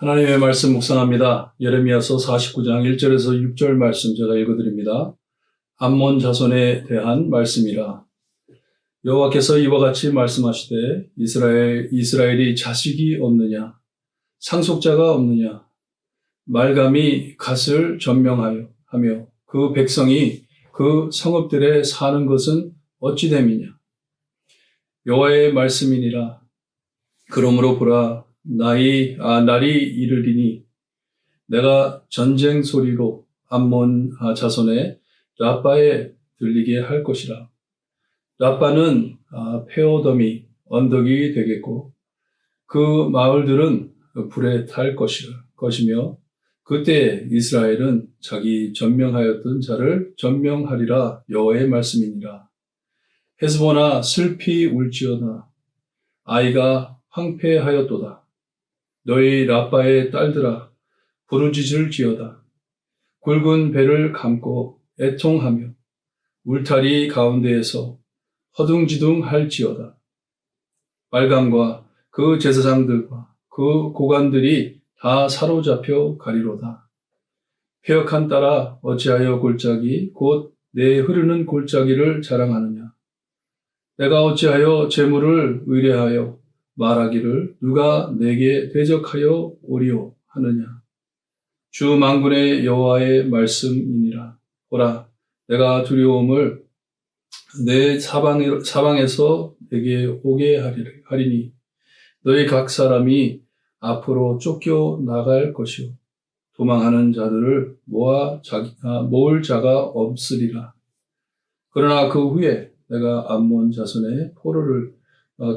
하나님의 말씀 묵상합니다. 예레미야서 49장 1절에서 6절 말씀 제가 읽어드립니다. 암몬 자손에 대한 말씀이라. 여호와께서 이와 같이 말씀하시되 이스라엘이 자식이 없느냐, 상속자가 없느냐, 말감이 갓을 전명하여 하며 그 백성이 그 성읍들에 사는 것은 어찌 됨이냐. 여호와의 말씀이니라. 그러므로 보라, 날이 이르리니 내가 전쟁 소리로 암몬 자손의 라빠에 들리게 할 것이라. 라빠는 폐허더미 언덕이 되겠고 그 마을들은 불에 탈 것이며 그때 이스라엘은 자기 전명하였던 자를 전명하리라. 여호와의 말씀이니라. 헤스보나 슬피 울지어다. 아이가 황폐하였도다. 너희 라빠의 딸들아 부르짖을지어다. 굵은 배를 감고 애통하며 울타리 가운데에서 허둥지둥할지어다. 말감과 그 제사장들과 그 고관들이 다 사로잡혀 가리로다. 패역한 딸아 어찌하여 골짜기 곧 내 흐르는 골짜기를 자랑하느냐. 내가 어찌하여 재물을 의뢰하여 말하기를 누가 내게 대적하여 오리오 하느냐. 주 만군의 여호와의 말씀이니라. 보라, 내가 두려움을 내 사방에서 내게 오게 하리니 너희 각 사람이 앞으로 쫓겨 나갈 것이요 도망하는 자들을 모을 자가 없으리라. 그러나 그 후에 내가 암몬 자손의 포로를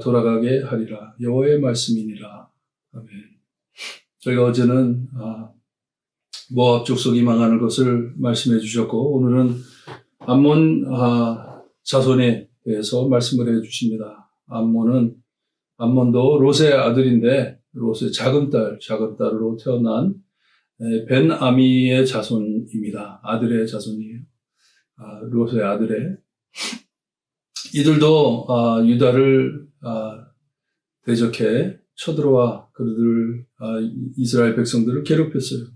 돌아가게 하리라. 여호와의 말씀이니라. 아멘. 저희가 어제는 모압 족속이 망하는 것을 말씀해 주셨고 오늘은 암몬 자손에 대해서 말씀을 해 주십니다. 암몬도 롯의 아들인데 롯의 작은 딸로 태어난 벤아미의 자손입니다. 아들의 자손이에요. 롯의 아들의. 이들도 유다를 대적해 쳐들어와 그들 이스라엘 백성들을 괴롭혔어요.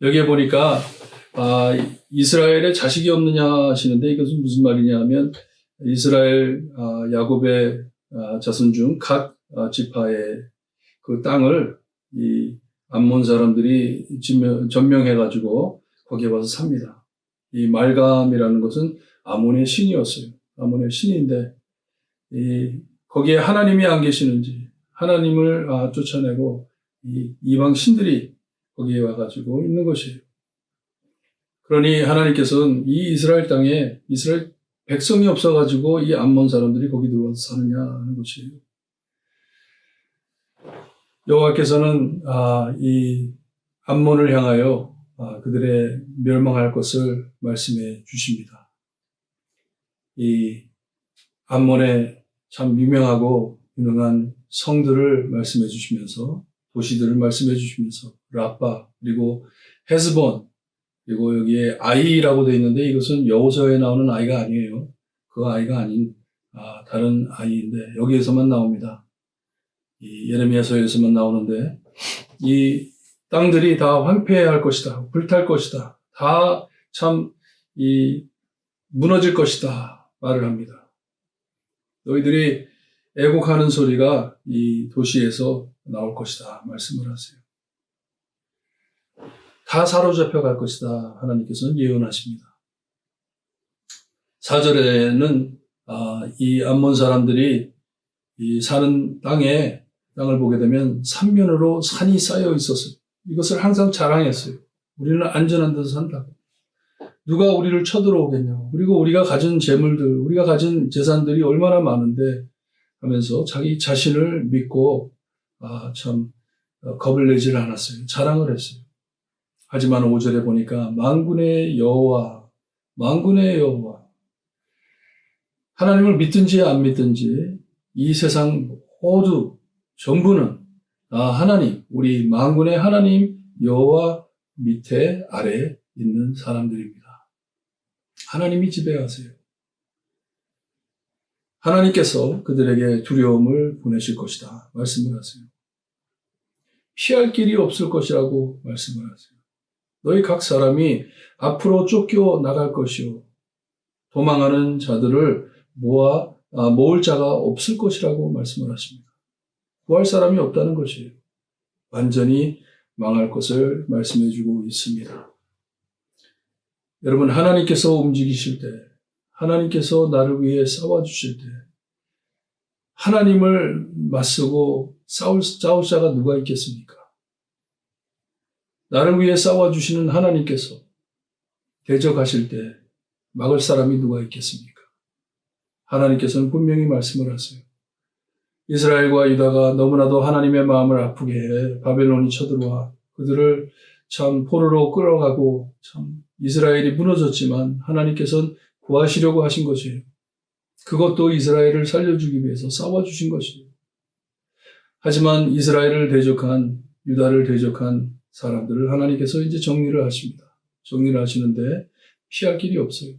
여기에 보니까 이스라엘에 자식이 없느냐 하시는데 이것은 무슨 말이냐 하면 이스라엘 야곱의 자손 중 각 지파의 그 땅을 이 암몬 사람들이 점명해가지고 거기에 와서 삽니다. 이 말감이라는 것은 아몬의 신이었어요. 아몬의 신인데 거기에 하나님이 안 계시는지 하나님을 쫓아내고 이 이방 신들이 거기에 와가지고 있는 것이에요. 그러니 하나님께서는 이 이스라엘 땅에 이스라엘 백성이 없어가지고 이 암몬 사람들이 거기 들어와서 사느냐 하는 것이에요. 여호와께서는 이 암몬을 향하여 그들의 멸망할 것을 말씀해 주십니다. 이 암몬의 참 유명하고 유능한 성들을 말씀해 주시면서 도시들을 말씀해 주시면서 라빠 그리고 헤스본 그리고 여기에 아이라고 되어 있는데 이것은 여호수아에 나오는 아이가 아니에요. 그 아이가 아닌 다른 아이인데 여기에서만 나옵니다. 이 예레미야서에서만 나오는데 이 땅들이 다 황폐할 것이다. 불탈 것이다. 다 참 무너질 것이다. 말을 합니다. 너희들이 애곡하는 소리가 이 도시에서 나올 것이다. 말씀을 하세요. 다 사로잡혀 갈 것이다. 하나님께서는 예언하십니다. 4절에는 이 암몬 사람들이 이 사는 땅을 보게 되면 삼면으로 산이 쌓여 있었어요. 이것을 항상 자랑했어요. 우리는 안전한 데서 산다. 누가 우리를 쳐들어오겠냐고. 그리고 우리가 가진 재물들, 우리가 가진 재산들이 얼마나 많은데 하면서 자기 자신을 믿고 겁을 내질 않았어요. 자랑을 했어요. 하지만 5절에 보니까 만군의 여호와 하나님을 믿든지 안 믿든지 이 세상 모두 전부는 하나님, 우리 만군의 하나님 여호와 밑에 아래에 있는 사람들입니다. 하나님이 지배하세요. 하나님께서 그들에게 두려움을 보내실 것이다. 말씀을 하세요. 피할 길이 없을 것이라고 말씀을 하세요. 너희 각 사람이 앞으로 쫓겨 나갈 것이요. 도망하는 자들을 모을 자가 없을 것이라고 말씀을 하십니다. 구할 사람이 없다는 것이에요. 완전히 망할 것을 말씀해 주고 있습니다. 여러분, 하나님께서 움직이실 때, 하나님께서 나를 위해 싸워주실 때, 하나님을 맞서고 싸울 자가 누가 있겠습니까? 나를 위해 싸워주시는 하나님께서 대적하실 때 막을 사람이 누가 있겠습니까? 하나님께서는 분명히 말씀을 하세요. 이스라엘과 유다가 너무나도 하나님의 마음을 아프게 해 바벨론이 쳐들어와 그들을 참 포로로 끌어가고 참 이스라엘이 무너졌지만 하나님께서는 구하시려고 하신 것이에요. 그것도 이스라엘을 살려주기 위해서 싸워주신 것이에요. 하지만 이스라엘을 대적한, 유다를 대적한 사람들을 하나님께서 이제 정리를 하십니다. 정리를 하시는데 피할 길이 없어요.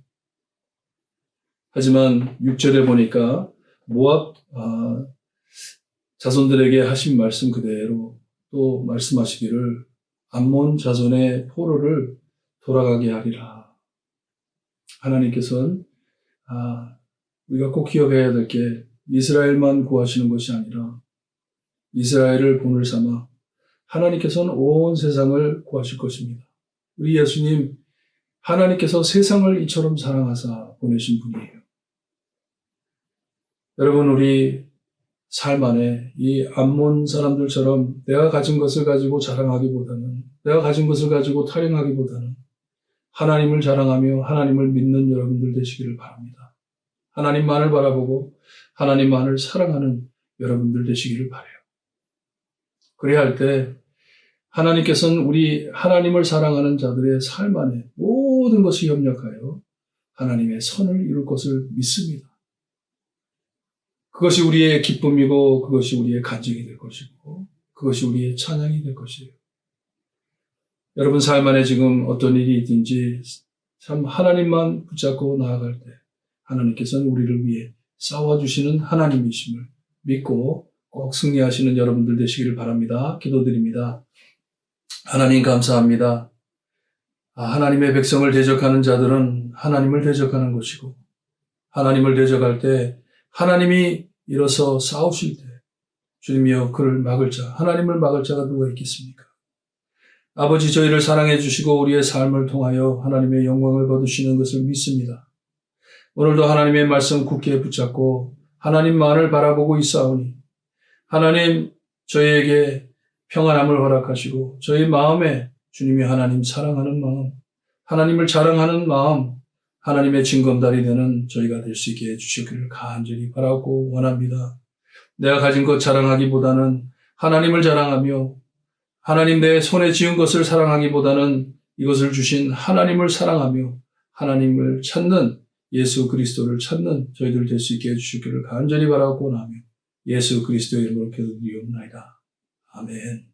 하지만 6절에 보니까 모압 자손들에게 하신 말씀 그대로 또 말씀하시기를 암몬 자손의 포로를 돌아가게 하리라. 하나님께서는 우리가 꼭 기억해야 될 게 이스라엘만 구하시는 것이 아니라 이스라엘을 본을 삼아 하나님께서는 온 세상을 구하실 것입니다. 우리 예수님, 하나님께서 세상을 이처럼 사랑하사 보내신 분이에요. 여러분, 우리 삶 안에 이 암몬 사람들처럼 내가 가진 것을 가지고 자랑하기보다는, 내가 가진 것을 가지고 타령하기보다는 하나님을 자랑하며 하나님을 믿는 여러분들 되시기를 바랍니다. 하나님만을 바라보고 하나님만을 사랑하는 여러분들 되시기를 바라요. 그래야 할 때 하나님께서는 우리 하나님을 사랑하는 자들의 삶 안에 모든 것이 협력하여 하나님의 선을 이룰 것을 믿습니다. 그것이 우리의 기쁨이고 그것이 우리의 간증이 될 것이고 그것이 우리의 찬양이 될 것이에요. 여러분 삶 안에 지금 어떤 일이 있든지 참 하나님만 붙잡고 나아갈 때 하나님께서는 우리를 위해 싸워주시는 하나님이심을 믿고 꼭 승리하시는 여러분들 되시기를 바랍니다. 기도드립니다. 하나님 감사합니다. 하나님의 백성을 대적하는 자들은 하나님을 대적하는 것이고 하나님을 대적할 때 하나님이 일어서 싸우실 때 주님이여 그를 막을 자, 하나님을 막을 자가 누가 있겠습니까? 아버지 저희를 사랑해 주시고 우리의 삶을 통하여 하나님의 영광을 거두시는 것을 믿습니다. 오늘도 하나님의 말씀 굳게 붙잡고 하나님만을 바라보고 있사오니 하나님 저희에게 평안함을 허락하시고 저희 마음에 주님이 하나님 사랑하는 마음, 하나님을 자랑하는 마음, 하나님의 징검다리 되는 저희가 될 수 있게 해주시기를 간절히 바라고 원합니다. 내가 가진 것 자랑하기보다는 하나님을 자랑하며 하나님 내 손에 지은 것을 사랑하기보다는 이것을 주신 하나님을 사랑하며 하나님을 찾는 예수 그리스도를 찾는 저희들 될 수 있게 해주시기를 간절히 바라고 원하며 예수 그리스도의 이름으로 기도드리옵나이다. 아멘.